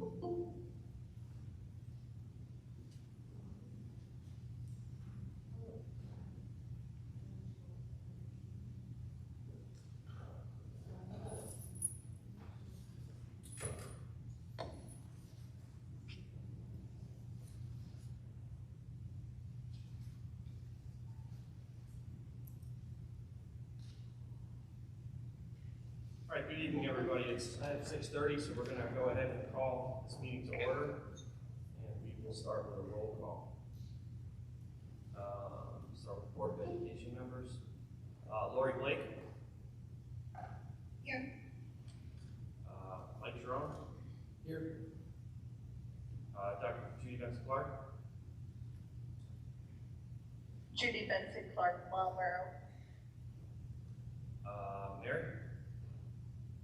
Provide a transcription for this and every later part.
All right, good evening, everybody. It's 6:30, so we're going to go ahead and call this meeting to order, and we will start with a roll call. Start with Board of Education members. Lori Blake. Here. Mike Jerome. Here. Dr. Judy Benson-Clark. Judy Benson-Clark, Marlboro. Mary.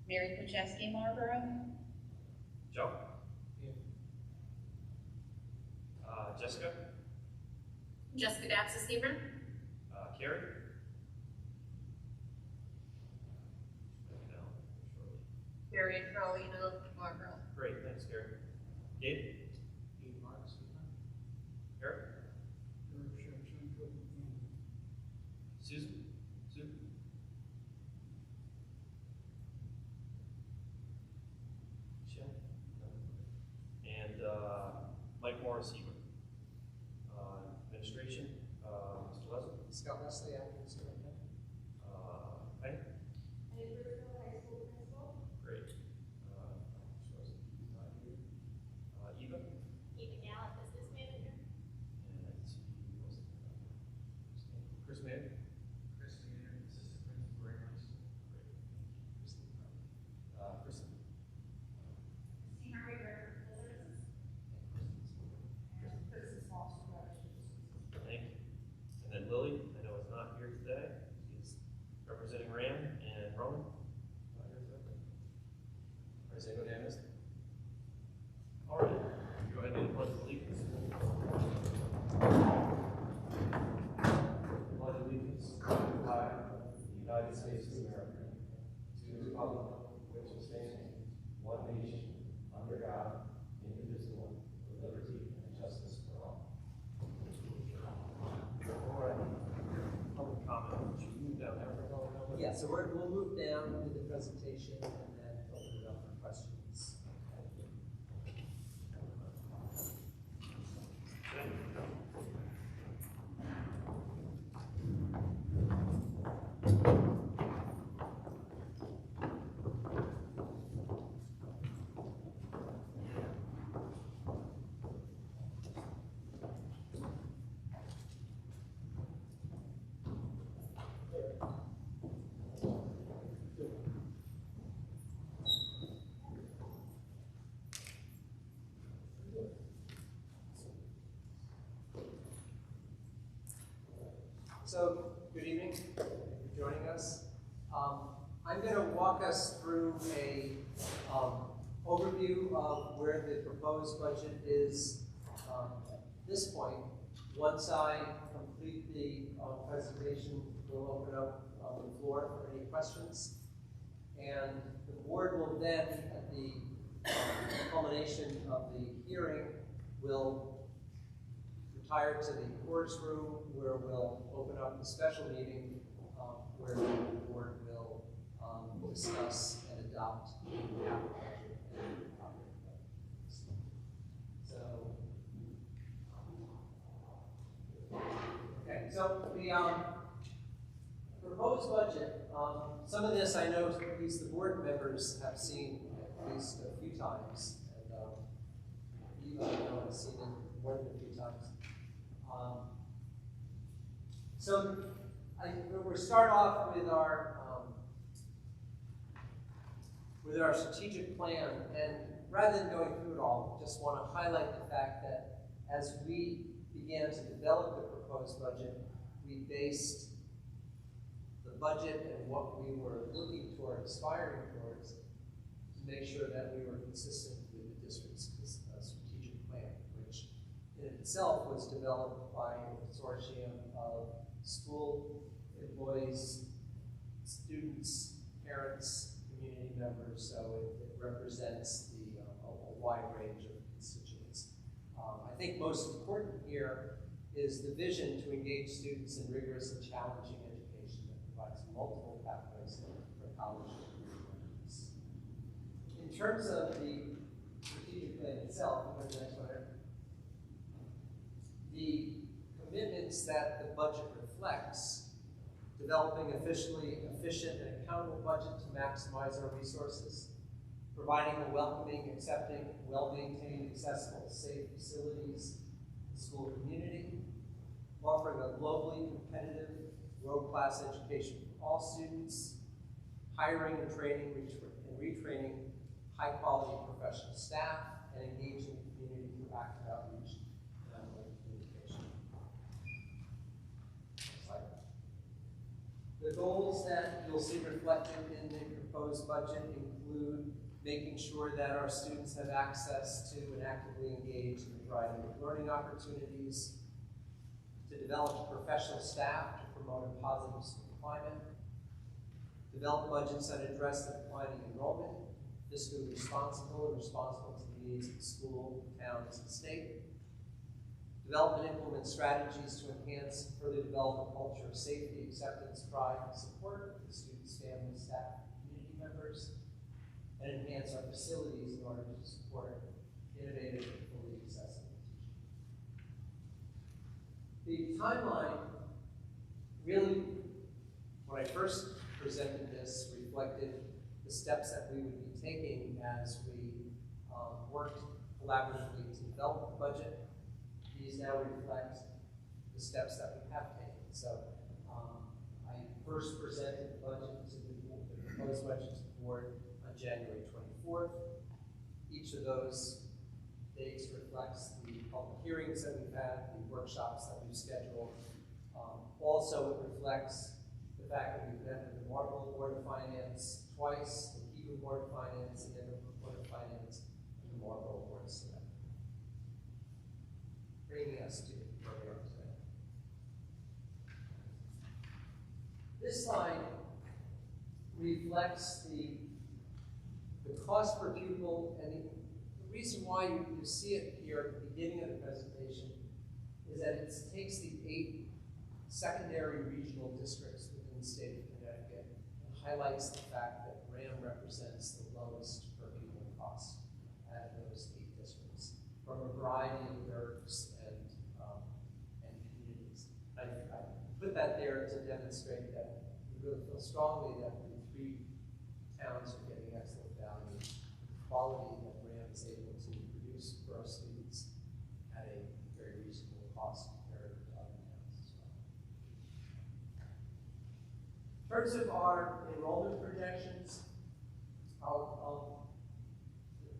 Mary Kucheski, Marlboro. Joe. Here. Jessica. Jessica Dapsa Stephen. Carrie. Marion Carolina, Marlboro. Great, thanks, Carrie. Gabe. Eric. Susan. Sue. Michelle. And Mike Morris Heber. Administration. Mr. Leslie. Scott Leslie, acting as superintendent. Penny. Penny Briscoe, high school principal. Great. Mr. Leslie, he's not here. Eva. Eva Gallup, business manager. And let's see, who else? Chris Mann. Chris Mann, assistant principal, very nice. Great. Kristen. Christina Rivera, business. This is Foster. Thank you. And then Lily, I know is not here today. She's representing RHAM and Enrollment. Not here today. Or is anybody I missed? All right. Go ahead and do the pledge of allegiance. Pledge allegiance to the flag of the United States of America, to the republic which stands one nation under God, indivisible, with liberty and justice for all. All right. Public comment. Should we move down there for public comment? Yeah, so we'll move down with the presentation and then open it up for questions. So, good evening. Thank you for joining us. I'm going to walk us through a overview of where the proposed budget is at this point. Once I complete the presentation, we'll open up the floor for any questions. And the board will then, at the culmination of the hearing, will retire to the chorus room where we'll open up the special meeting where the board will discuss and adopt the capital budget and operating budgets. So, okay, so the proposed budget, some of this I know at least the board members have seen at least a few times, and Eva, I know, has seen it more than a few times. So we'll start off with our strategic plan, and rather than going through it all, just want to highlight the fact that as we began to develop the proposed budget, we based the budget and what we were looking toward, aspiring towards, to make sure that we were consistent with the district's strategic plan, which in itself was developed by a consortium of school employees, students, parents, community members, so it represents the a wide range of constituents. I think most important here is the vision to engage students in rigorous and challenging education that provides multiple pathways for college and career readiness. In terms of the strategic plan itself, the next one, the commitments that the budget reflects, developing efficient and accountable budget to maximize our resources, providing a welcoming, accepting, well-maintained, accessible, safe facilities, school community, offering a globally competitive, world-class education for all students, hiring and training and retraining high-quality professional staff, and engaging the community through active outreach and ongoing communication. Next slide. The goals that you'll see reflected in the proposed budget include making sure that our students have access to and actively engage in a variety of learning opportunities, to develop professional staff to promote a positive school climate, develop budgets that address the declining enrollment, fiscally responsible to the needs of the school, towns, and state, develop and implement strategies to enhance and further develop a culture of safety, acceptance, pride, and support for the students, families, staff, and community members, and enhance our facilities in order to support innovative and fully accessible teaching. The timeline really, when I first presented this, reflected the steps that we would be taking as we worked collaboratively to develop the budget. These now reflect the steps that we have taken. So I first presented the budget to the proposed budget to the board on January 24th. Each of those dates reflects the public hearings that we've had, the workshops that we've scheduled. Also, it reflects the fact that we've met with the Marlboro Board of Finance twice, the Keegan Board of Finance, and the Board of Finance, and the Marlboro Board of Select. Bringing us to where we are today. This slide reflects the cost per pupil, and the reason why you see it here at the beginning of the presentation is that it takes the 8 secondary regional districts within the state of Connecticut and highlights the fact that RHAM represents the lowest per pupil cost out of those 8 districts from a variety of NERCs and communities. I put that there to demonstrate that we really feel strongly that the 3 towns are getting excellent value, quality that RHAM is able to produce for our students at a very reasonable cost compared to other towns as well. In terms of our enrollment projections,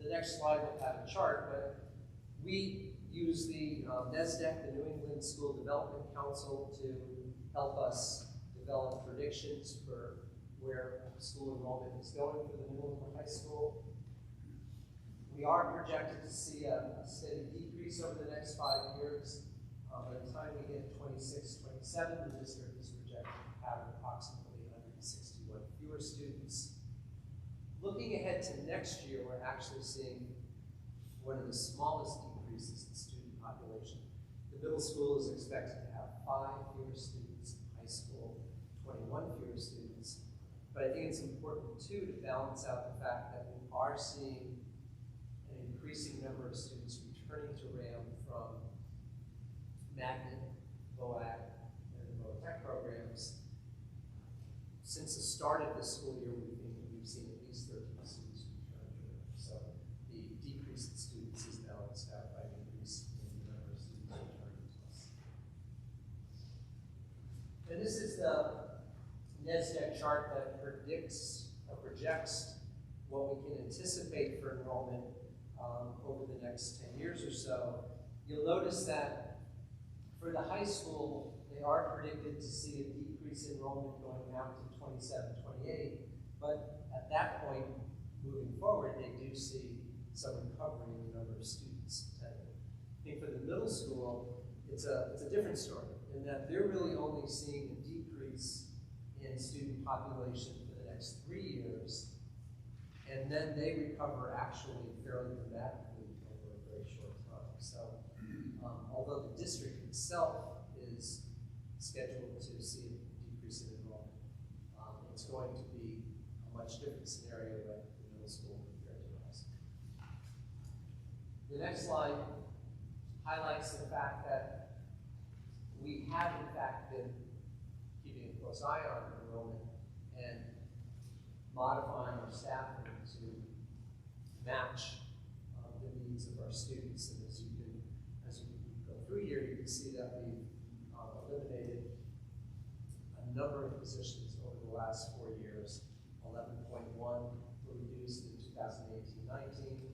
the next slide will have a chart, but we use the NESDEC, the New England School Development Council, to help us develop predictions for where school enrollment is going for the middle and high school. We are projected to see a steady decrease over the next 5 years. By the time we get 26, 27, the district is projected to have approximately 161 fewer students. Looking ahead to next year, we're actually seeing one of the smallest decreases in student population. The middle school is expected to have 5 fewer students, high school 21 fewer students. But I think it's important too to balance out the fact that we are seeing an increasing number of students returning to RHAM from magnet, VOAC, and the VOTEC programs. Since the start of this school year, we've seen at least 13 students return to RHAM. So the decrease in students is now offset by an increase in the number of students returning to us. And this is the NESDEC chart that predicts or projects what we can anticipate for enrollment over the next 10 years or so. You'll notice that for the high school, they are predicted to see a decrease in enrollment going out to 27, 28, but at that point, moving forward, they do see some recovery in the number of students attending. I think for the middle school, it's a different story in that they're really only seeing a decrease in student population for the next 3 years, and then they recover actually fairly dramatically district itself is scheduled to see a decrease in enrollment. It's going to be a much different scenario at the middle school compared to the high school. The next slide highlights the fact that we have in fact been keeping a close eye on enrollment and modifying our staffing to match the needs of our students. And as you go through here, you can see that we've eliminated a number of positions over the last 4 years. 11.1 were reduced in 2018-19.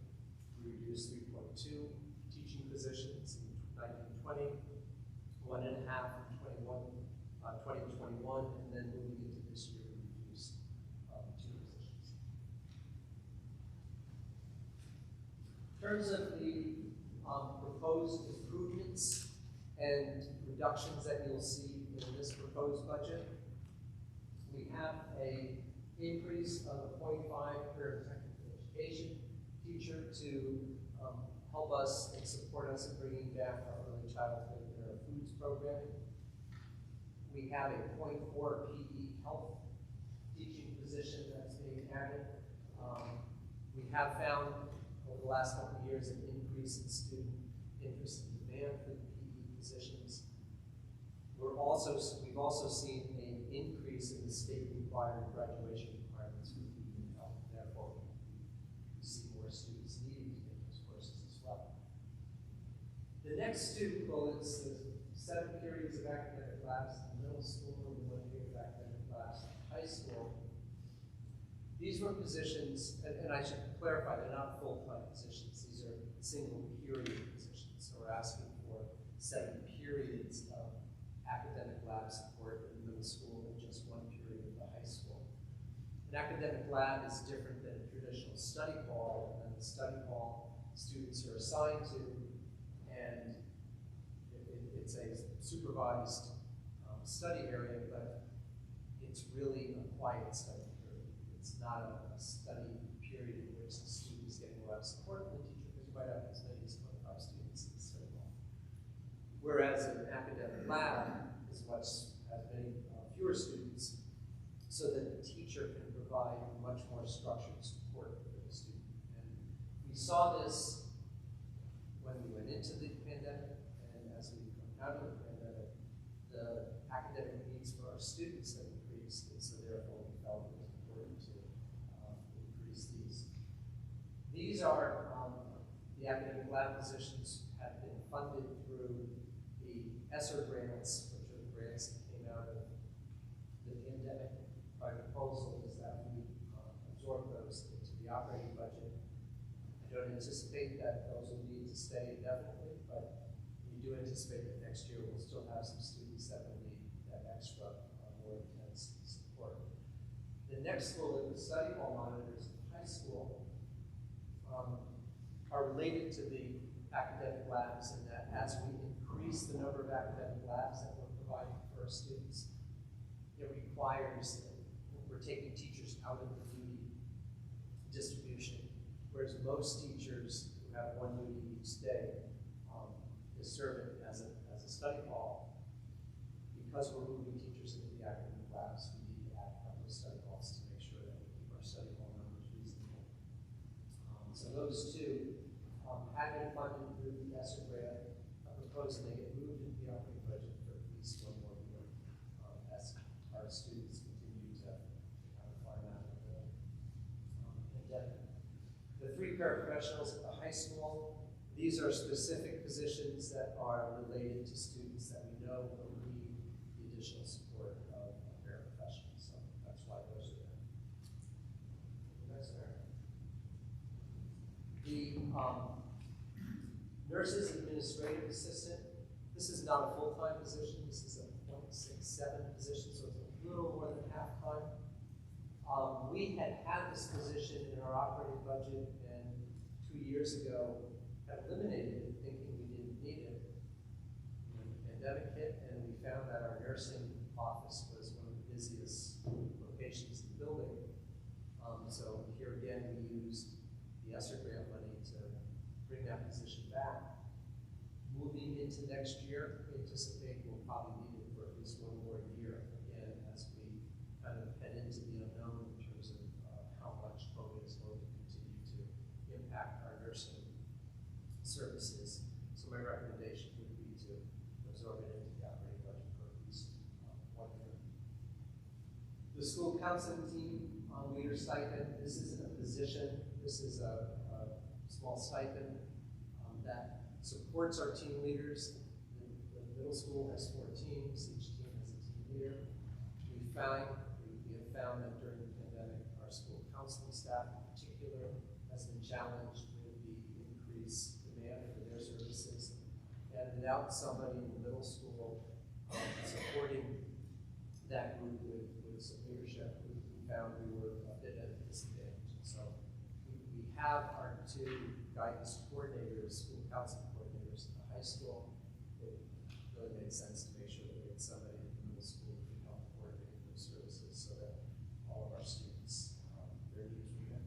We reduced 3.2 teaching positions in 19-20, 1.5 in 2021, and then moving into this year, we reduced 2 positions. In terms of the proposed improvements and reductions that you'll see in this proposed budget, we have an increase of a 0.5 per technical education teacher to help us and support us in bringing back our early childhood and our foods programming. We have a 0.4 PE health teaching position that's being added. We have found over the last couple of years an increase in student interest and demand for the PE positions. We've also seen an increase in the state required graduation requirements for PE and health. Therefore, we see more students needing to take those courses as well. The next two bullets, the 7 periods of academic labs in middle school and the 1 period of academic labs in high school. These were positions, and I should clarify, they're not full-time positions. These are single period positions. So we're asking for 7 periods of academic lab support in the middle school and just 1 period in the high school. An academic lab is different than a traditional study hall, and the study hall students are assigned to, and it's a supervised study area, but it's really a quiet study period. It's not a study period in which the student is getting a lot of support from the teacher, because you might have as many as 25 students in the study hall. Whereas an academic lab is has many fewer students, so that the teacher can provide much more structured support for the student. And we saw this when we went into the pandemic, and as we come out of the pandemic, the academic needs for our students have increased, and so therefore we felt it was important to increase these. These are the academic lab positions have been funded through the ESSER grants, which are the grants that came out of the pandemic. Our proposal is that we absorb those into the operating budget. I don't anticipate that those will need to stay indefinitely, but we do anticipate that next year we'll still have some students that will need that extra, more intense support. The next bullet, the study hall monitors in high school, are related to the academic labs, in that as we increase the number of academic labs that we're providing for our students, it requires that we're taking teachers out of the duty distribution, whereas most teachers who have 1 duty each day is serving as a study hall. Because we're moving teachers into the academic labs, we need to add a couple of study halls to make sure that we keep our study hall numbers reasonable. So those two have been funded through the ESSER grant. I'm proposing they get moved into the operating budget for at least 1 more year as our students continue to kind of climb out of the pandemic. The 3 paraprofessionals at the high school, these are specific positions that are related to students that we know will need the additional support of a paraprofessional. So that's why those are there. Next there. The nurses administrative assistant, this is not a full-time position. This is a 0.67 position, so it's a little more than half-time. We had this position in our operating budget, and 2 years ago had eliminated it, thinking we didn't need it. When the pandemic hit, and we found that our nursing office was one of the busiest locations in the building. So here again, we used the ESSER grant money to bring that position back. moving into next year, we anticipate we'll probably need it for at least one more year, again, as we kind of head into the unknown in terms of how much COVID is going to continue to impact our nursing services. So my recommendation would be to absorb it into the operating budget for at least 1 year. The school counseling team leader stipend, this isn't a position, this is a small stipend that supports our team leaders. The middle school has 4 teams, each team has a team leader. We have found that during the pandemic, our school counseling staff in particular has been challenged with the increased demand for their services. And without somebody in the middle school supporting that group with some leadership, we found we were a bit at a disadvantage. And so we have our 2 guidance coordinators, school counseling coordinators in the high school. It really made sense to make sure that we had somebody in the middle school who could help coordinate those services so that all of our students, their needs were met.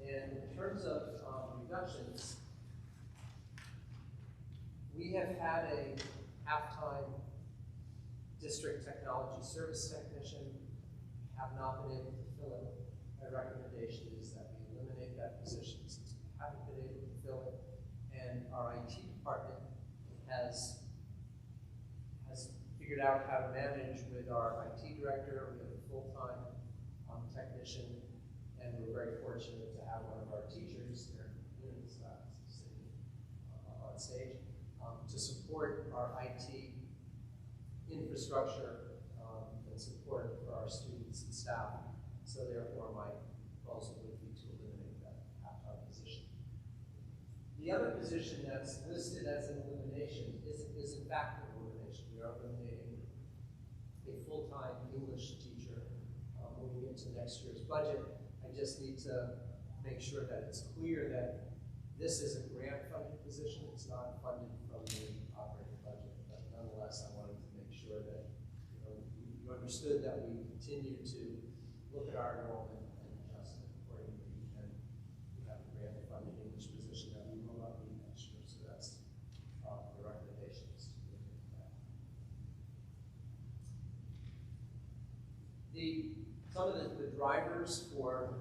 And in terms of reductions, we have had a half-time district technology service technician, have not been able to fill it. My recommendation is that we eliminate that position since we haven't been able to fill it. And our IT department has figured out how to manage with our IT director. We have a full-time technician, and we're very fortunate to have one of our teachers, Erin Nunes, sitting on stage, to support our IT infrastructure and support for our students and staff. So therefore, my proposal would be to eliminate that half-time position. The other position that's listed as an elimination is in fact an elimination. We are eliminating a full-time English teacher moving into next year's budget. I just need to make sure that it's clear that this is a grant-funded position. It's not funded from the operating budget. But nonetheless, I wanted to make sure that you understood that we continue to look at our enrollment and adjust it accordingly. And we have a grant-funded English position that we will not need next year. So that's the recommendation is to look at that. Some of the drivers for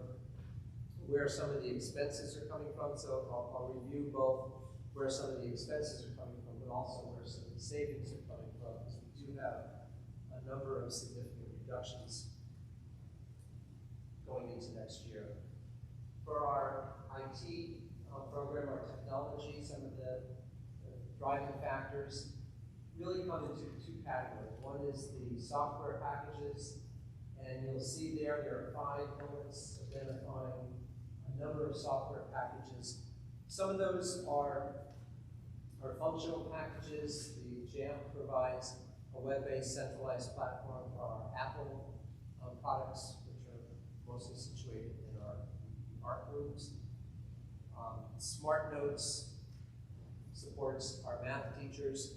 where some of the expenses are coming from. So I'll review both where some of the expenses are coming from, but also where some of the savings are coming from, because we do have a number of significant reductions going into next year. For our IT program, our technology, some of the driving factors really come into 2 categories. One is the software packages, and you'll see there are 5 bullets identifying a number of software packages. Some of those are functional packages. The RHAM provides a web-based centralized platform for our Apple products, which are mostly situated in our art rooms. Smart Notes supports our math teachers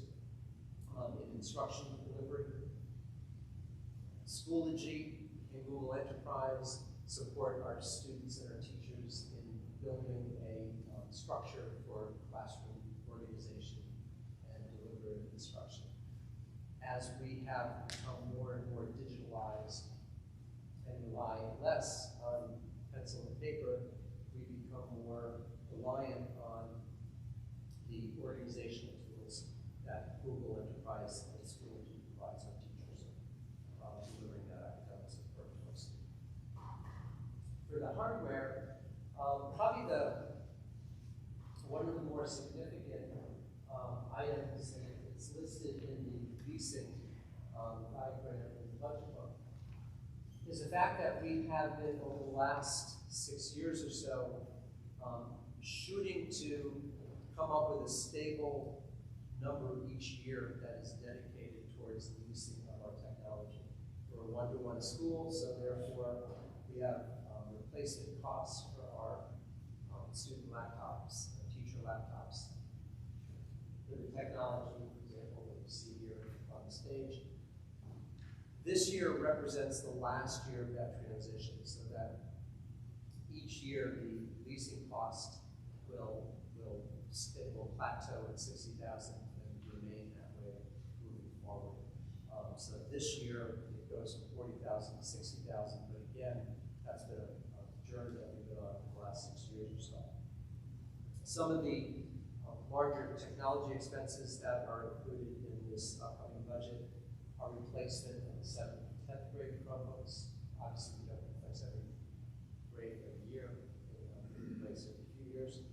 in instruction delivery. Schoology and Google Enterprise support our students and our teachers in building a structure for classroom organization and delivery of instruction. As we have become more and more digitalized and rely less on pencil and paper, we become more reliant on the organizational tools that Google Enterprise and Schoology provides our teachers, delivering that academic support to our students. For the hardware, probably one of the more significant items, and it's listed in the leasing diagram in the budget book, is the fact that we have been, over the last 6 years or so, shooting to come up with a stable number each year that is dedicated towards the leasing of our technology. We're a one-to-one school, so therefore we have replacement costs for our student laptops, teacher laptops. For the technology, for example, that you see here on the stage. This year represents the last year of that transition, so that each year the leasing cost it will plateau at 60,000 and remain that way moving forward. So this year it goes from 40,000 to 60,000, but again, that's been a journey that we've been on for the last 6 years or so. Some of the larger technology expenses that are included in this upcoming budget are replacement of the 7th and 10th grade Chromebooks. Obviously, we don't replace every grade every year. We replace every few years.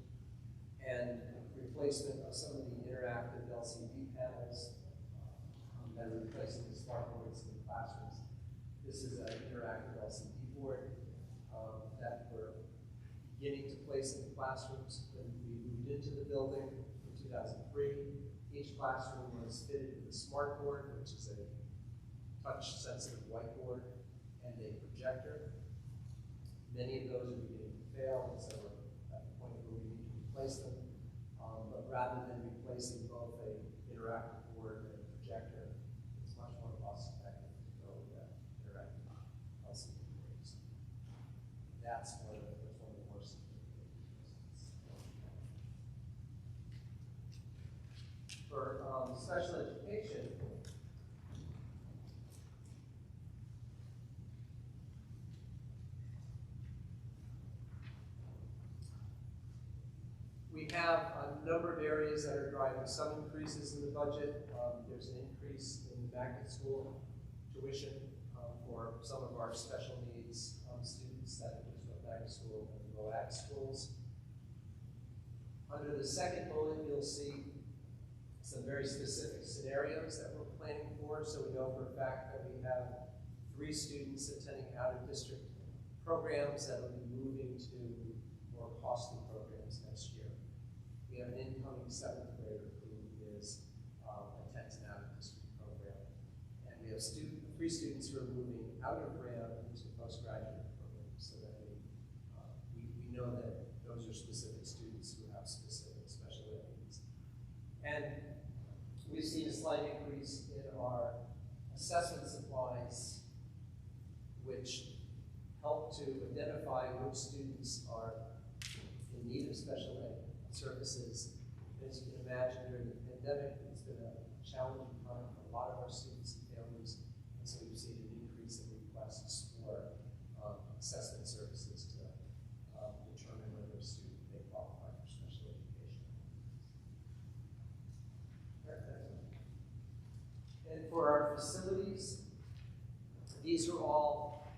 And replacement of some of the interactive LCD panels that are replacing the smart boards in the classrooms. This is an interactive LCD board that we're beginning to place in the classrooms. When we moved into the building in 2003, each classroom was fitted with a smart board, which is a touch-sensitive whiteboard, and a projector. Many of those are beginning to fail, and so we're at the point where we need to replace them. But rather than replacing both an interactive board and a projector, it's much more cost-effective to go with that interactive LCD boards. That's one of the more significant reasons. For special education, we have a number of areas that are driving some increases in the budget. There's an increase in the magnet school tuition for some of our special needs students that are in magnet school and the RHAM schools. Under the second bullet, you'll see some very specific scenarios that we're planning for. So we know for a fact that we have 3 students attending out-of-district programs that will be moving to more costly programs next year. We have an incoming 7th grader who attends an out-of-district program. And we have 3 students who are moving out of RHAM into postgraduate programs, so that we know that those are specific students who have specific special ed needs. And we've seen a slight increase in our assessment supplies, which help to identify which students are in need of special ed services. As you can imagine, during the pandemic, it's been a challenging time for a lot of our students and families, and so we've seen an increase in requests for assessment services to determine whether a student may qualify for special education. And for our facilities, these are all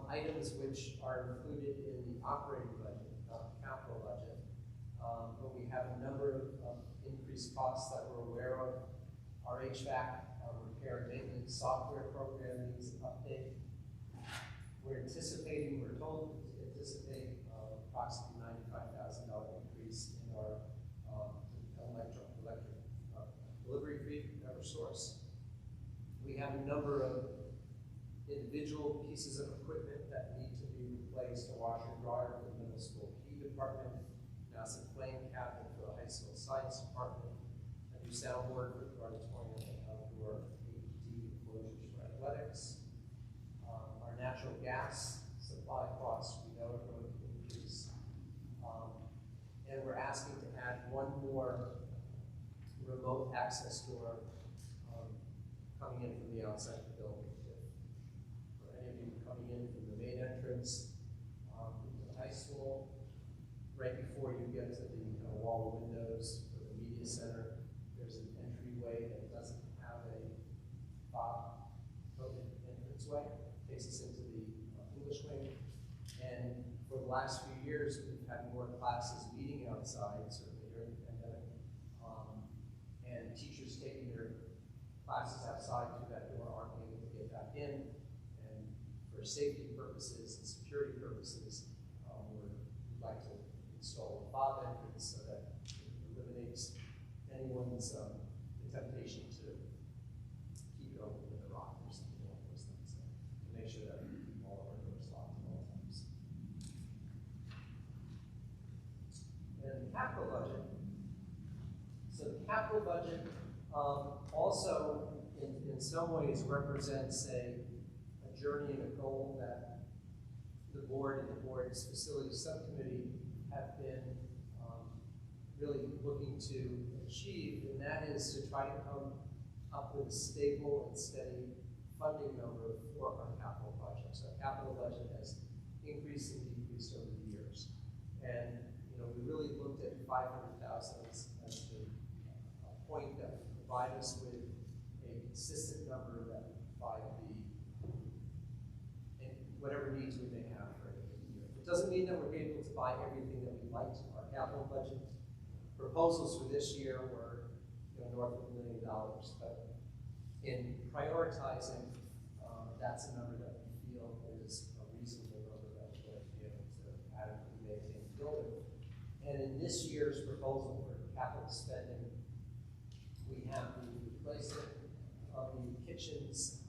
items which are included in the operating budget, not the capital budget. But we have a number of increased costs that we're aware of. Our HVAC repair and maintenance software program needs an update. We're told to anticipate approximately $95,000 increase in our electric delivery fee from Eversource. We have a number of individual pieces of equipment that need to be replaced: a washer and dryer for the middle school key department, some flame cabinet for the high school science department, a new soundboard for the auditorium and outdoor AED enclosures for athletics. Our natural gas supply costs, we know, are going to increase. And we're asking to add one more remote access door coming in from the outside of the building. For any of you coming in from the main entrance into the high school, right before you get to the wall of windows for the media center, there's an entryway that doesn't have a fob-coated entranceway. It takes us into the English wing. And for the last few years, we've had more classes meeting outside, certainly during the pandemic, and teachers taking their classes outside through that door aren't able to get back in. And for safety purposes and security purposes, we'd like to install a fob entrance so that it eliminates anyone's temptation to keep it open with a rock or something like those things. So to make sure that we keep all of our doors locked at all times. And the capital budget. So the capital budget also in some ways represents a journey and a goal that the board and the board's facilities subcommittee have been looking to achieve, and that is to try to come up with a stable and steady funding number for our capital projects. Our capital budget has increased and decreased over the years. And we really looked at 500,000 as the point that would provide us with a consistent number that would provide and whatever needs we may have for a given year. It doesn't mean that we're able to buy everything that we like. Our capital budget proposals for this year were north of $1 million, but in prioritizing, that's a number that we feel is a reasonable number that we're going to be able to adequately maintain the building. And in this year's proposal for capital spending, we have the replacement of the kitchen's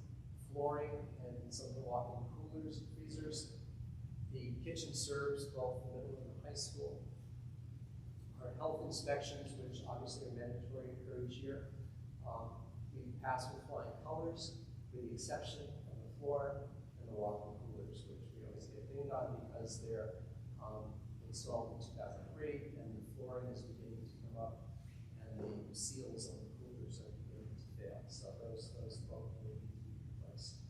flooring and some of the walk-in coolers and freezers. The kitchen serves both the middle and the high school. Our health inspections, which obviously are mandatory, occur each year. We pass with flying colors, with the exception of the floor and the walk-in coolers, which we always get dinged on because they're installed in 2003, and the flooring is beginning to come up, and the seals on the coolers are beginning to fail. So those both need to be replaced.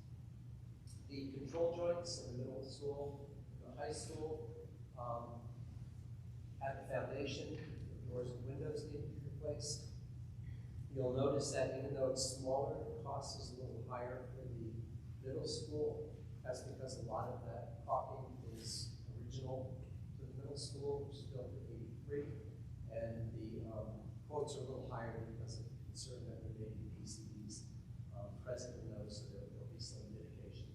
The control joints in the middle school, the high school, at the foundation, the doors and windows need to be replaced. You'll notice that even though it's smaller, the cost is a little higher for the middle school. That's because a lot of that caulking is original to the middle school, which is built in '83, and the quotes are a little higher because of concern that there may be PCBs present in those, so there'll be some mitigation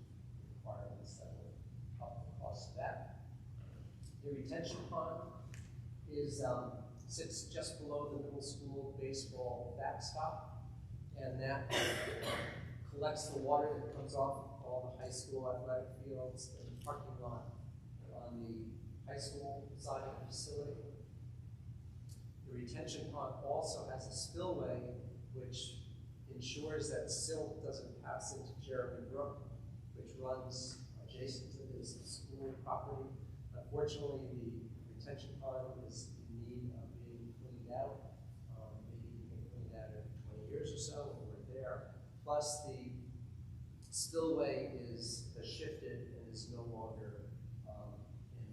requirements that will up the cost of that. The retention pond sits just below the middle school baseball backstop, and that collects the water that comes off all the high school athletic fields and the parking lot on the high school side of the facility. The retention pond also has a spillway which ensures that silt doesn't pass into Jeremy Brook, which runs adjacent to this school property. Unfortunately, the retention pond is in need of being cleaned out. Maybe you can clean that every 20 years or so when we're there. Plus, the spillway has shifted and is no longer in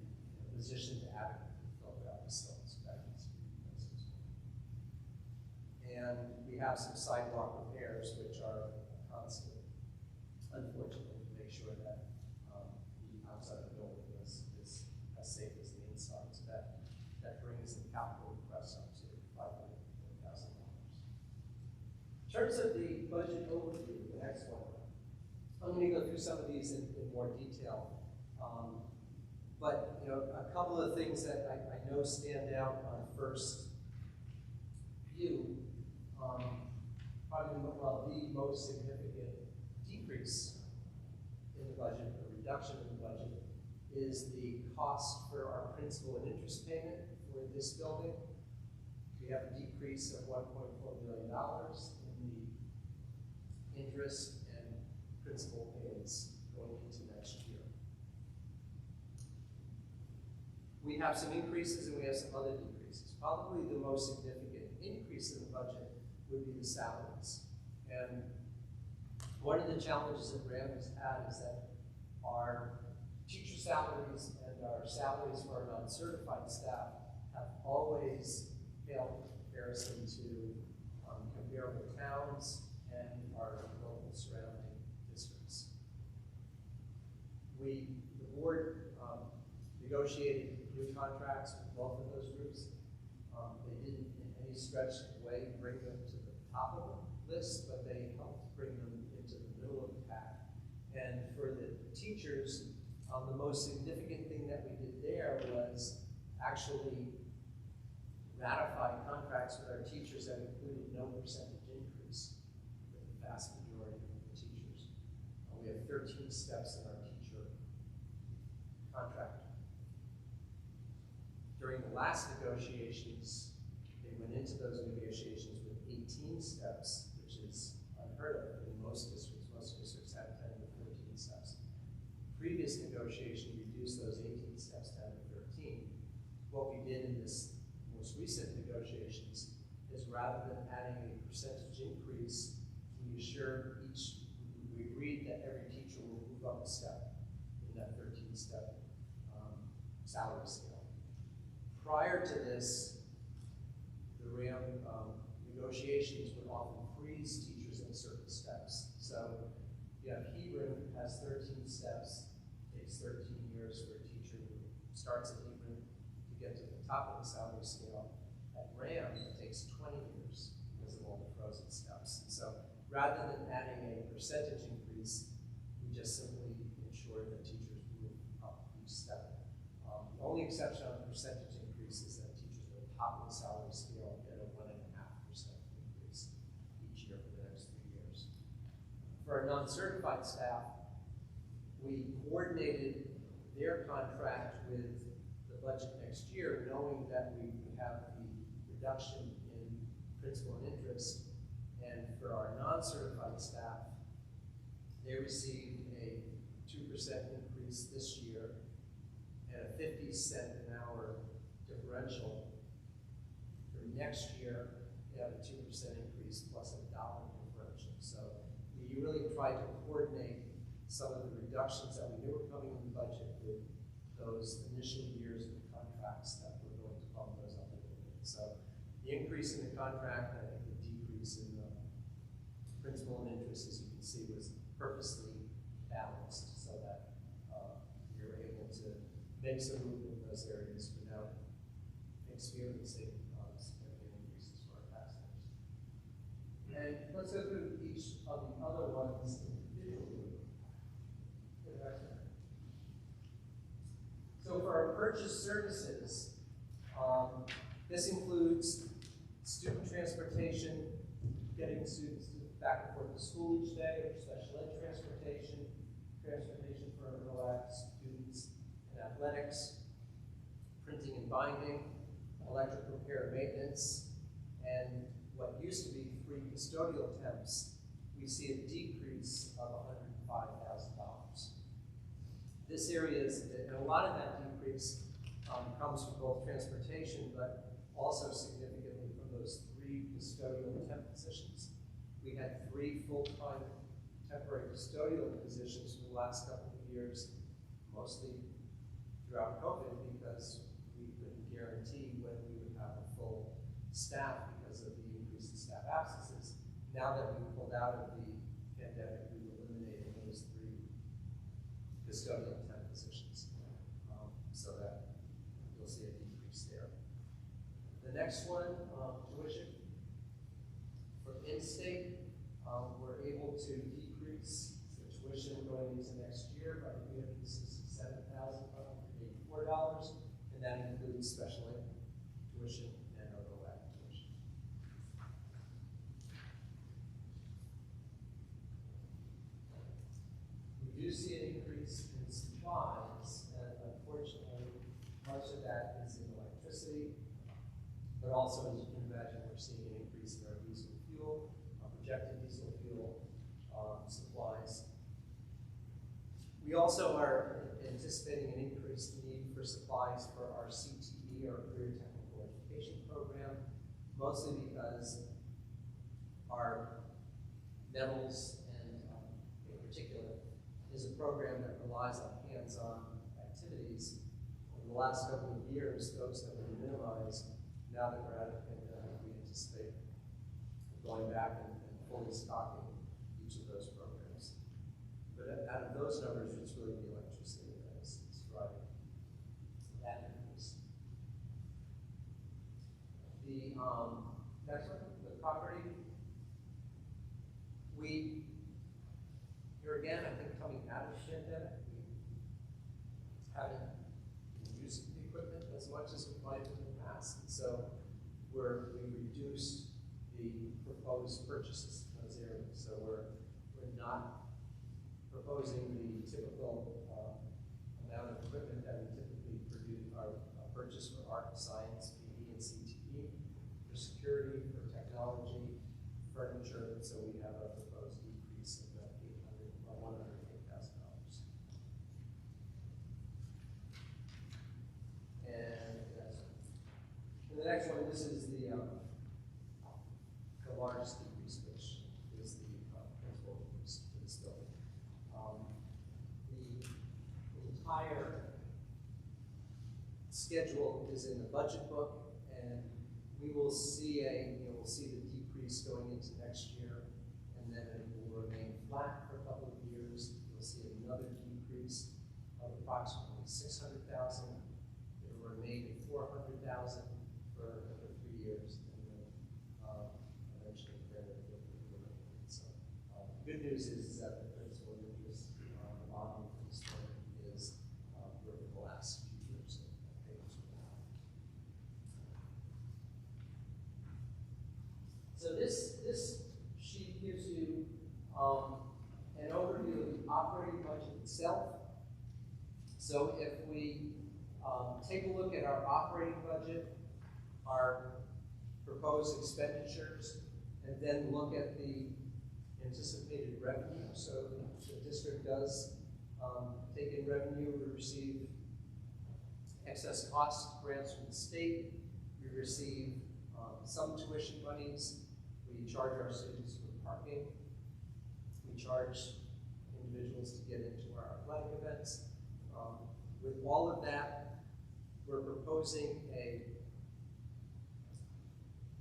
a position to adequately filter out the silt. So that needs to be replaced as well. And we have some sidewalk repairs, which are constant, unfortunately, to make sure that the outside of the building is as safe as the inside. So that brings the capital request up to $500,000. In terms of the budget overview, the next one, I'm going to go through some of these in more detail. But a couple of things that I know stand out on first view, probably the most significant decrease in the budget, or reduction in the budget, is the cost for our principal and interest payment for this building. We have a decrease of $1.4 million in the interest and principal payments going into next year. We have some increases and we have some other decreases. Probably the most significant increase in the budget would be the salaries. And one of the challenges that RHAM has had is that our teacher salaries and our salaries for our non-certified staff have always failed in comparison to comparable towns and our local surrounding districts. The board negotiated new contracts with both of those groups. They didn't in any stretch of the way bring them to the top of the list, but they helped bring them into the middle of the pack. And for the teachers, the most significant thing that we did there was actually ratify contracts with our teachers that included no percentage increase with the vast majority of the teachers. We have 13 steps in our teacher contract. During the last negotiations, they went into those negotiations with 18 steps, which is unheard of in most districts. Most districts have 10 to 14 steps. Previous negotiation reduced those 18 steps down to 13. What we did in this most recent negotiations is rather than adding a percentage increase, we agreed that every teacher will move up a step in that 13-step salary scale. Prior to this, the RHAM negotiations would often freeze teachers in certain steps. So you have Hebron has 13 steps, takes 13 years for a teacher who starts at Hebron to get to the top of the salary scale. At RHAM, it takes 20 years because of all the frozen steps. And so rather than adding a percentage increase, we just simply ensure that teachers move up each step. The only exception on the percentage increase is that teachers at the top of the salary scale get a 1.5% increase each year for the next 3 years. For our non-certified staff, we coordinated their contract with the budget next year, knowing that we would have the reduction in principal and interest. And for our non-certified staff, they received a 2% increase this year and a 50-cent an hour differential. For next year, they have a 2% increase plus a dollar differential. So we really tried to coordinate some of the reductions that we knew were coming in the budget with those initial years of the contracts that were going to bump those up a little bit. So the increase in the contract, I think the decrease in the principal and interest, as you can see, was purposely balanced so that we were able to make some movement in those areas without experiencing significant increases for our taxpayers. And let's go through each of the other ones individually. So for our purchase services, this includes student transportation, getting students back and forth to school each day, or special ed transportation, transportation for students in athletics, printing and binding, electric repair and maintenance, and what used to be free custodial temps, we see a decrease of $105,000. This area is, and a lot of that decrease comes from both transportation, but also significantly from those 3 custodial temp positions. We had 3 full-time temporary custodial positions for the last couple of years, mostly throughout COVID, because we couldn't guarantee when we would have a full staff because of the increase in staff absences. Now that we pulled out of the pandemic, we've eliminated those 3 custodial temp positions, so that you'll see a decrease there. The next one, tuition. For in-state, we're able to decrease the tuition going into next year by $367,584, and that includes special ed tuition and OLAC tuition. We do see an increase in supplies, and unfortunately, much of that is in electricity, but also, as you can imagine, we're seeing an increase in our diesel fuel, projected diesel fuel supplies. We also are anticipating an increased need for supplies for our CTE, our Career Technical Education Program, mostly because our metals, and in particular, is a program that relies on hands-on activities. In the last couple of years, those have been minimized. Now that we're out of the pandemic, we anticipate going back and fully stocking each of those programs. But out of those numbers, it's really the electricity that is driving that increase. The next one, the property. Here again, I think coming out of the pandemic, we haven't used the equipment as much as we might have in the past. And so we reduced the proposed purchases in those areas. So we're not proposing the typical amount of equipment that we typically purchase for art, science, PE, and CTE, for security, for technology, furniture. So we have a proposed decrease of $108,000. And The next one, this is the largest decrease, which is the principal increase for this building. The entire schedule is in the budget book, and we will see we'll see the decrease going into next year, and then it will remain flat for a couple of years. You'll see another decrease of approximately $600,000. It will remain at $400,000 for 3 years, and then eventually credit will be eliminated. So the good news is that the principal interest bond increase is for the last few years of payments. So this sheet gives you an overview of the operating budget itself. So if we take a look at our operating budget, our proposed expenditures, and then look at the anticipated revenue. So the district does take in revenue. We receive excess costs grants from the state. We receive some tuition monies. We charge our students for parking. We charge individuals to get into our athletic events. With all of that, we're proposing a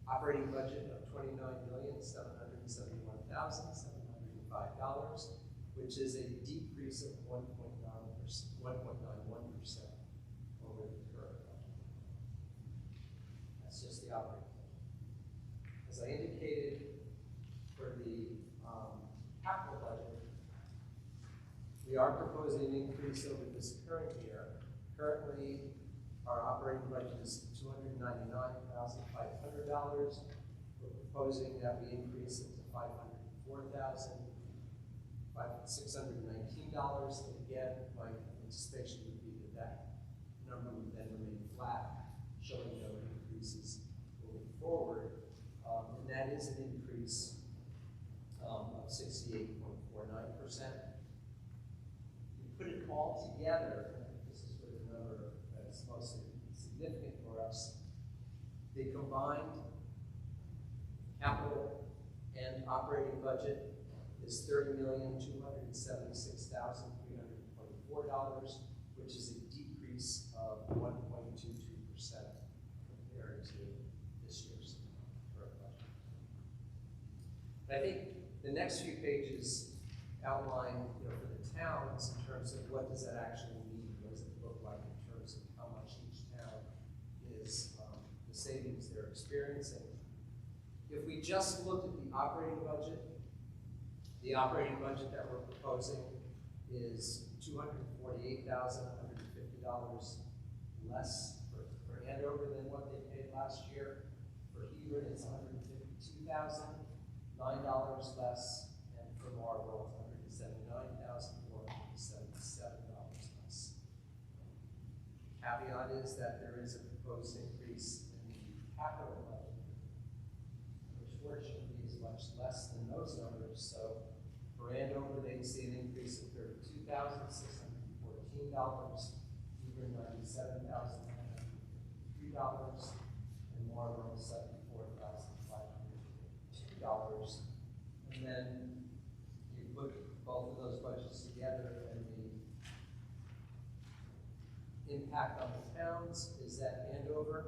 operating budget of $29,771,705, which is a decrease of 1.91% over the current budget. That's just the operating budget. As I indicated, for the capital budget, we are proposing an increase over this current year. Currently, our operating budget is $299,500. We're proposing that we increase it to $504,619. And again, my anticipation would be that that number would then remain flat, showing no increases moving forward. And that is an increase of 68.49%. You put it all together, this is where the number that's most significant for us. The combined capital and operating budget is $30,276,324, which is a decrease of 1.22% compared to this year's current budget. And I think the next few pages outline, for the towns in terms of what does that actually mean, what does it look like in terms of how much each town is, the savings they're experiencing. If we just looked at the operating budget that we're proposing is $248,150 less for Andover than what they paid last year. For Hebron, it's $152,000, $9 less, and for Marlboro, it's $179,477 less. Caveat is that there is a proposed increase in the capital budget, which fortunately is much less than those numbers. So for Andover, they'd see an increase of $32,614, Hebron $97,953, and Marlboro $74,502. And then you put both of those budgets together, and the impact on the towns is that Andover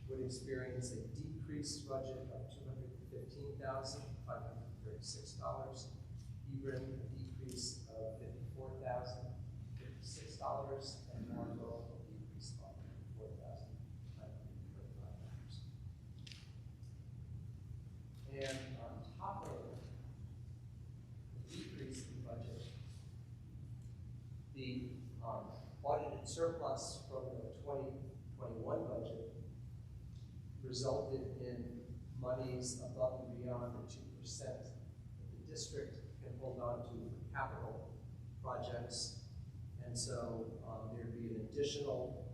would experience a decreased budget of $215,536. Hebron, a decrease of $54,056, and Marlboro, a decrease of $4,935. And on top of the decrease in budget, the audited surplus from the 2021 budget resulted in monies above and beyond the 2% that the district can hold on to for capital projects. And so there'd be an additional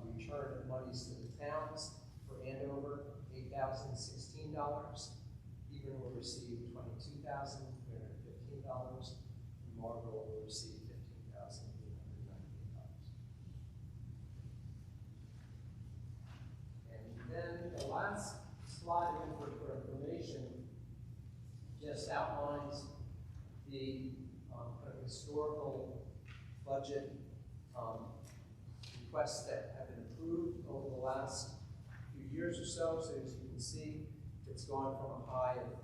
return of monies to the towns. For Andover, $8,016. Hebron will receive $22,315, and Marlboro will receive $15,898. slide in for information just outlines the kind of historical budget requests that have been approved over the last few years or so. So as you can see, it's gone from a high of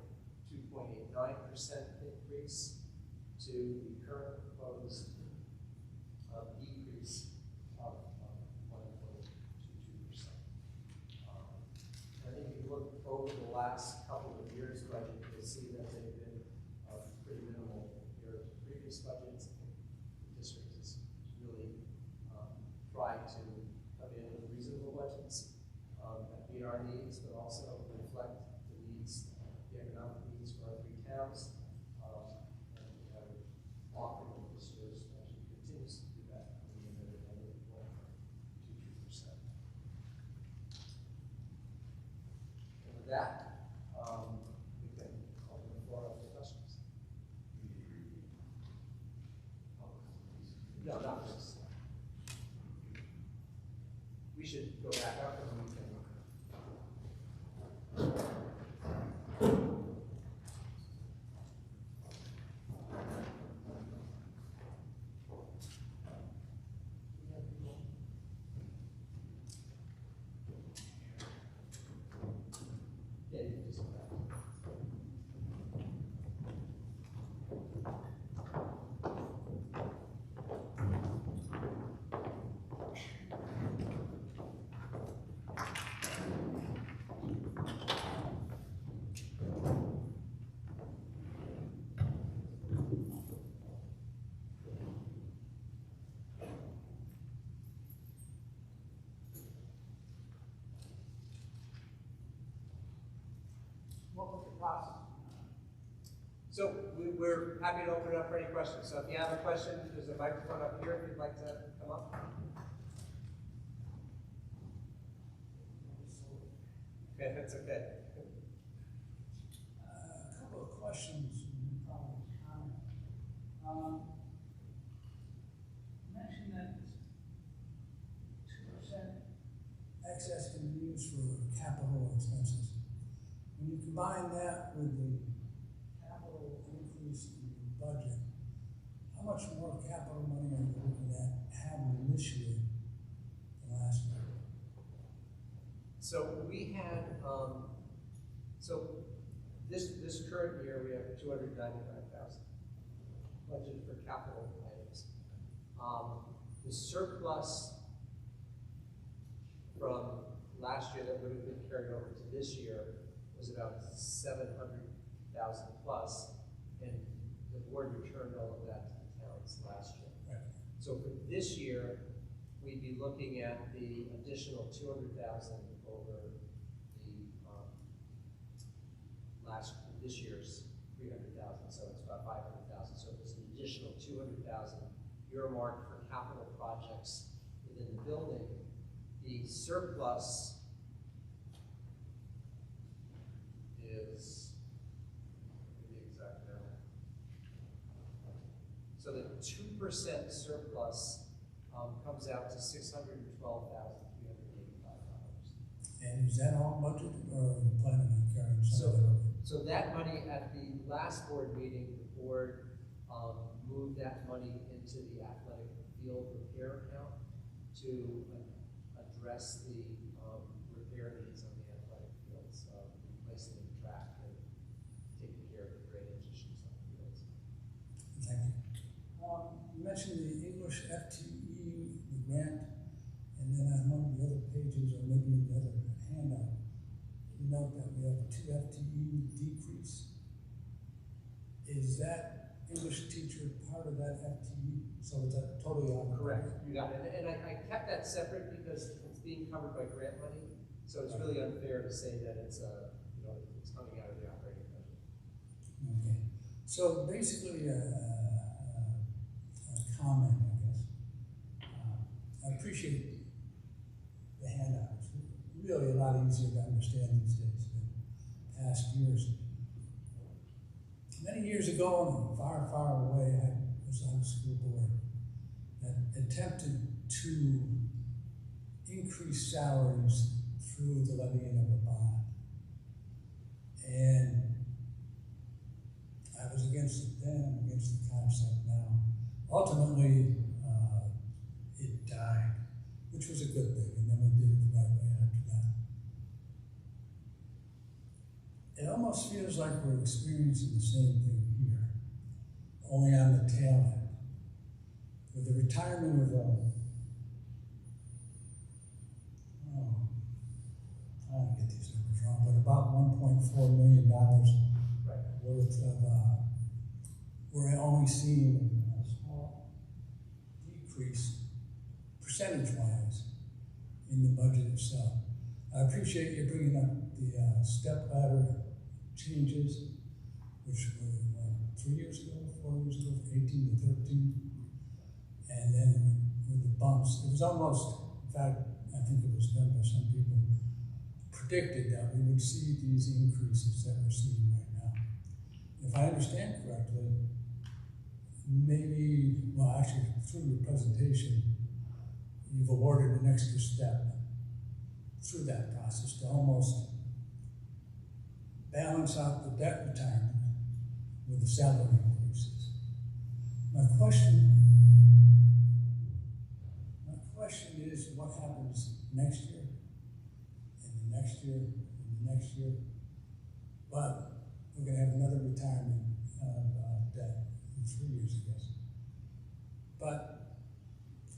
2.89% increase to the current proposed decrease of 1.22%. I think if you look over the last couple of years' budget, you'll see that they've been pretty minimal compared to previous budgets. The district has really tried to come in with reasonable budgets that meet our needs, but also reflect the needs, the economic needs for our three towns. And we have offered in this year's budget continues to do that, coming in at a negative 1.22%. And with that, we can open the floor up to questions. No, not this. We should go back up and we can. Yeah, you can just go back. What was the process? So we're happy to open it up for any questions. So if you have a question, there's a microphone up here if you'd like to come up. Okay, that's okay. A couple of questions, and probably comment. You mentioned that 2% excess can be used for capital expenses. When you combine that with the capital increase in the budget, how much more capital money are you looking at having this year than last year? So we had, so this current year, we have 295,000 budgeted for capital items. The surplus from last year that would have been carried over to this year was about 700,000 plus, and the board returned all of that to the towns last year. Right. So for this year, we'd be looking at the additional 200,000 over the this year's 300,000, so it's about 500,000. So there's an additional 200,000 earmarked for capital projects within the building. The surplus is the exact number. So the 2% surplus comes out to $612,385. And is that all budgeted, or are you planning on carrying some of that over? So that money at the last board meeting, the board moved that money into the athletic field repair account to address the repair needs on the athletic fields, replacing the track and taking care of the drainage issues on the fields. Thank you. You mentioned the English FTE, the grant, and then on one of the other pages, or maybe in the other handout, you note that we have a 2 FTE decrease. Is that English teacher part of that FTE? So is that totally out? Correct. You got it. And I kept that separate because it's being covered by grant money, so it's really unfair to say that it's it's coming out of the operating budget. Okay. So basically, a comment, I guess. I appreciate the handout. It's really a lot easier to understand these days than past years. Many years ago, and far, far away, I was on the school board that attempted to increase salaries through the levying of a bond. And I was against it then, I'm against the concept now. Ultimately, it died, which was a good thing, and then we did it the right way after that. It almost feels like we're experiencing the same thing here, only on the tail end. With the retirement of I don't get these numbers wrong, but about $1.4 million worth of, we're only seeing a small decrease, percentage-wise, in the budget itself. I appreciate you bringing up the step ladder changes, which were 3 years ago, 4 years ago, 18 to 13. And then with the bumps, it was almost, in fact, I think it was done by some people, predicted that we would see these increases that we're seeing right now. If I understand correctly, maybe, well, actually, through your presentation, you've awarded an extra step through that process to almost balance out the debt retirement with the salary increases. My question is, what happens next year, and the next year, and the next year? But we're going to have another retirement of debt in 3 years, I guess. But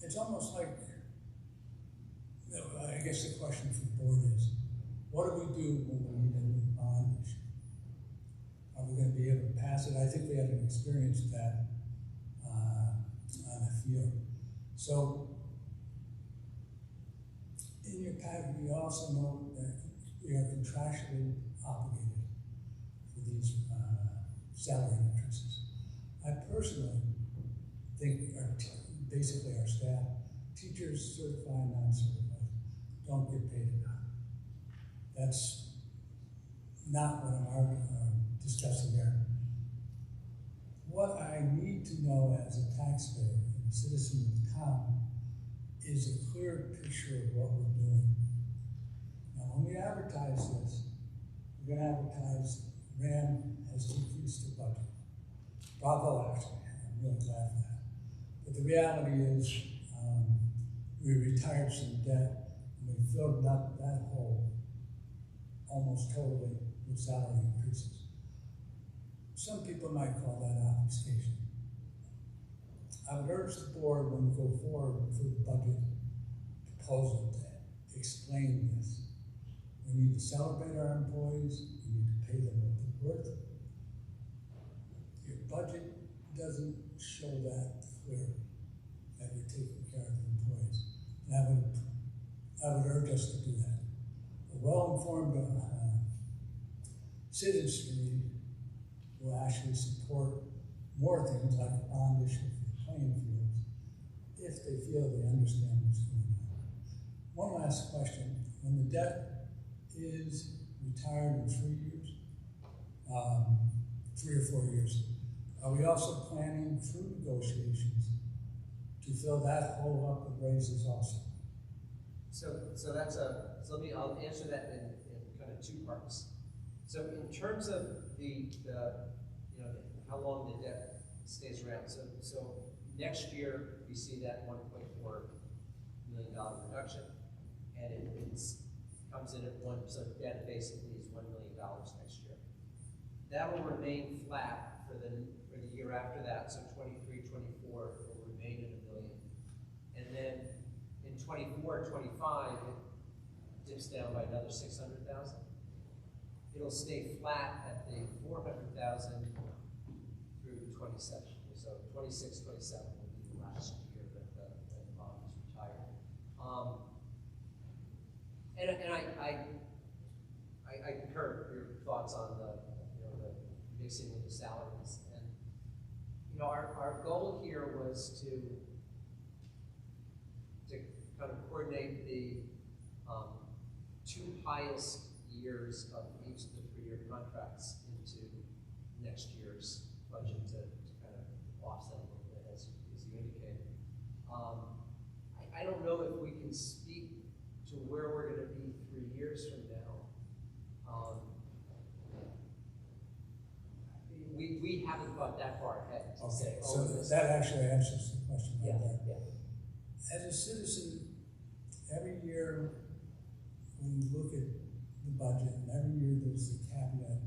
it's almost like, I guess the question for the board is, what do we do when we need a new bond issue? Are we going to be able to pass it? I think we had an experience of that on the field. So, in your packet, you also note that we are contractually obligated for these salary increases. I personally think basically our staff, teachers, certified, non-certified, don't get paid enough. That's not what I'm discussing here. What I need to know as a taxpayer and a citizen of the town is a clear picture of what we're doing. Now, when we advertise this, we're going to advertise RHAM has decreased the budget. Bravo, actually, I'm really glad for that. But the reality is, we retired some debt, and we filled up that hole almost totally with salary increases. Some people might call that obfuscation. I would urge the board, when we go forward for the budget proposal, to explain this. We need to celebrate our employees, we need to pay them what they're worth. Your budget doesn't show that clearly, that you're taking care of the employees. And I would urge us to do that. A well-informed citizenry will actually support more things like a bond issue for the playing fields if they feel they understand what's going on. One last question. When the debt is retired in 3 years, 3 or 4 years, are we also planning through negotiations to fill that hole up with raises also? So that's I'll answer that in kind of 2 parts. So in terms of the how long the debt stays around. So next year we see that $1.4 million reduction, and it comes in at so debt basically is $1 million next year. That will remain flat for the year after that. So 23, 24 will remain at $1 million, and then in 24, 25 it dips down by another 600,000. It'll stay flat at the 400,000 through 27. So 26, 27 will be the last year that the bond is retired. I concur with your thoughts on the mixing of the salaries. And our goal here was to kind of coordinate the 2 highest years of each of the 3-year contracts into next year's budget to kind of offset a little bit, as you indicated. I don't know if we can speak to where we're going to be 3 years from now. haven't thought that far ahead. to say, Okay, oh, so this- that actually answers the question Yeah, right there. yeah. As a citizen, every year, when you look at the budget, and every year there's the caveat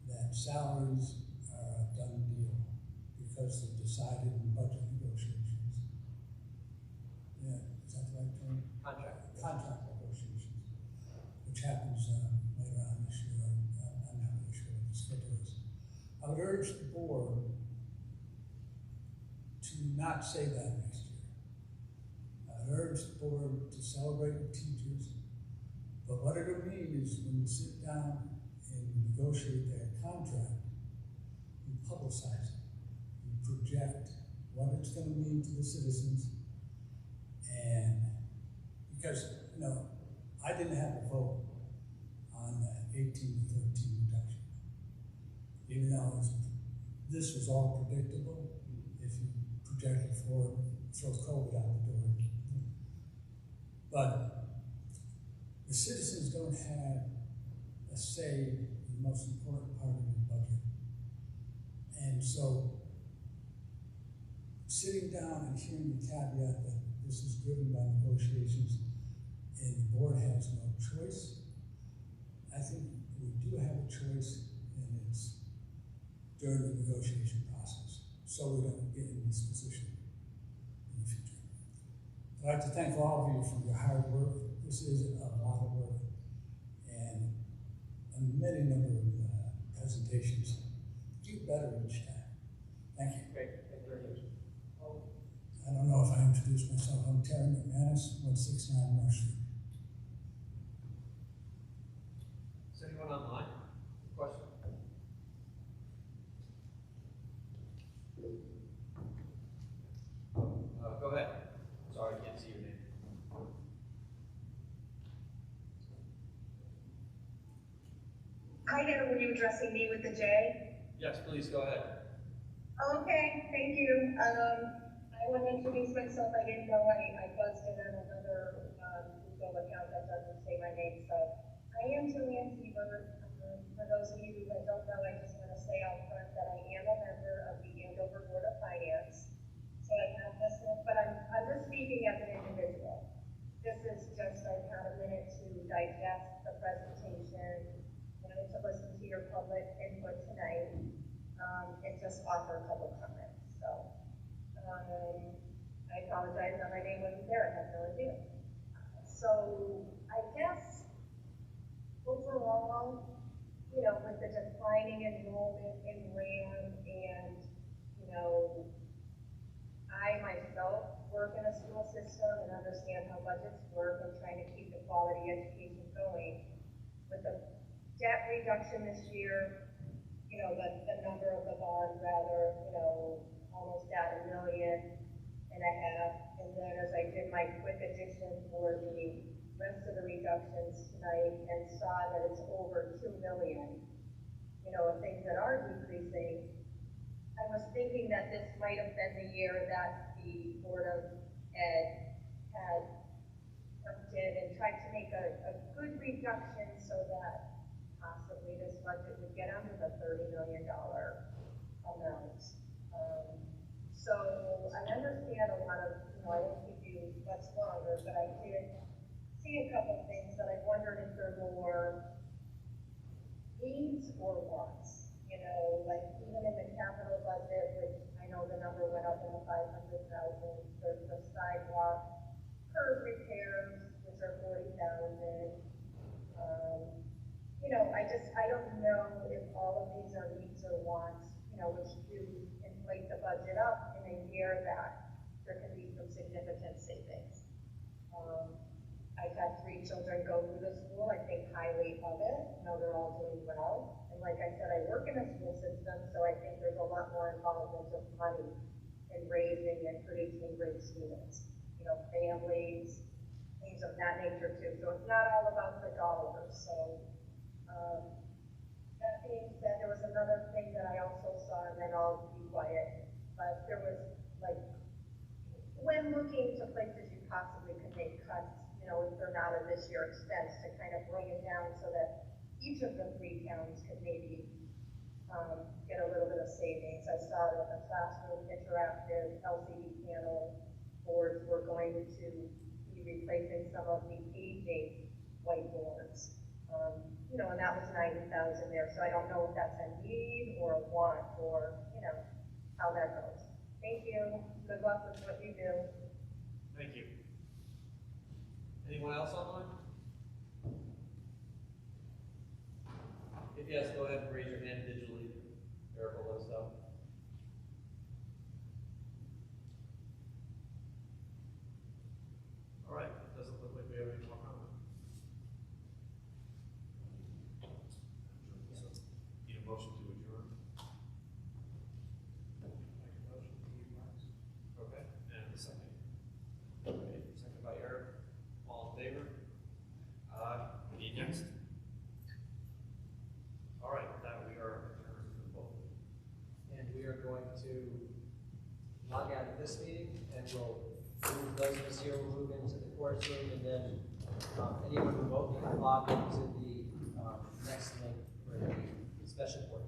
that salaries are a done deal because they're decided in budget negotiations. Yeah, is that the right term? Contract negotiations, which happens later on this year. I'm not really sure what the schedule is. I would urge the board to not say that next year. I urge the board to celebrate with teachers, but what it'll mean is when you sit down and negotiate their contract, you publicize it, you project what it's gonna mean to the citizens, and because, you know, I didn't have a vote on that 18 to 13 reduction. Even though this was all predictable, if you project it forward, throw COVID out the door. But the citizens don't have a say in the most important part of the budget. And so, sitting down and hearing the caveat that this is driven by negotiations and the board has no choice, I think we do have a choice, and it's during the negotiation process, so we don't get in this position in the future. I'd like to thank all of you for your hard work. This is a lot of work, and a many number of presentations. Do better each time. Thank you. Great, thank you very much. I don't know if I introduced myself. I'm Terry McManus, 169 North Street. Is anyone online? Question? Go ahead. Sorry, I can't see your name. Hi there, were you addressing me with the J? Yes, please, go ahead. Okay, thank you. I want to introduce myself. I didn't know I buzzed in on another Google account that doesn't say my name, so I am Julian Seaver. For those of you that don't know, I just want to say out front that I am a member of the Andover Board of Finance. So I have this, but I'm just speaking as an individual. This is just, I've had a minute to digest the presentation, wanted to listen to your public input tonight, and just offer a couple comments. So, I apologize that my name wasn't there, I have no idea. So, I guess, overall, you know, with the declining enrollment in RHAM and, you know, I myself work in a school system and understand how budgets work and trying to keep the quality education going. With the debt reduction this year, you know, the number of the bond rather, you know, almost at $1.5 million. And then as I did my quick addition for the rest of the reductions tonight and saw that it's over 2 million, you know, of things that are decreasing, I was thinking that this might have been the year that the Board of Ed had jumped in and tried to make a good reduction so that possibly this budget would get under the $30 million amount. So I understand a lot of, you know, I won't keep you much longer, but I did see a couple of things that I wondered if there were needs or wants. You know, like even in the capital budget, which I know the number went up in the 500,000, there's the sidewalk curb repairs, which are 40,000. You know, I don't know if all of these are needs or wants, you know, which do inflate the budget up in a year that there can be some significant savings. I've had 3 children go through the school. I think highly of it. You know, they're all doing well. And like I said, I work in a school system, so I think there's a lot more involvement of money in raising and producing great students. You know, families, things of that nature too. So it's not all about the dollars. So that being said, there was another thing that I also saw, and then I'll be quiet. But there was like, when looking to places you possibly could make cuts, you know, if they're not a this year expense, to kind of bring it down so that each of the 3 towns could maybe get a little bit of savings. I saw that the classroom interactive LCD panel boards were going to be replacing some of the aging whiteboards. And that was 90,000 there, so I don't know if that's a need or a want or, how that goes. Thank you. Good luck with what you do. Thank you. Anyone else online? If yes, go ahead and raise your hand digitally. Eric will let us know. All right, it doesn't look like we have any more comments. So, need a motion to adjourn? Make a motion to adjourn. Okay, and a second. Okay, second by Eric. All in favor? Any against? All right, with that we are adjourned for the vote. And we are going to log out of this meeting, and we'll move those of us here will move into the course room, and then anyone remotely can log into the next link for the special board.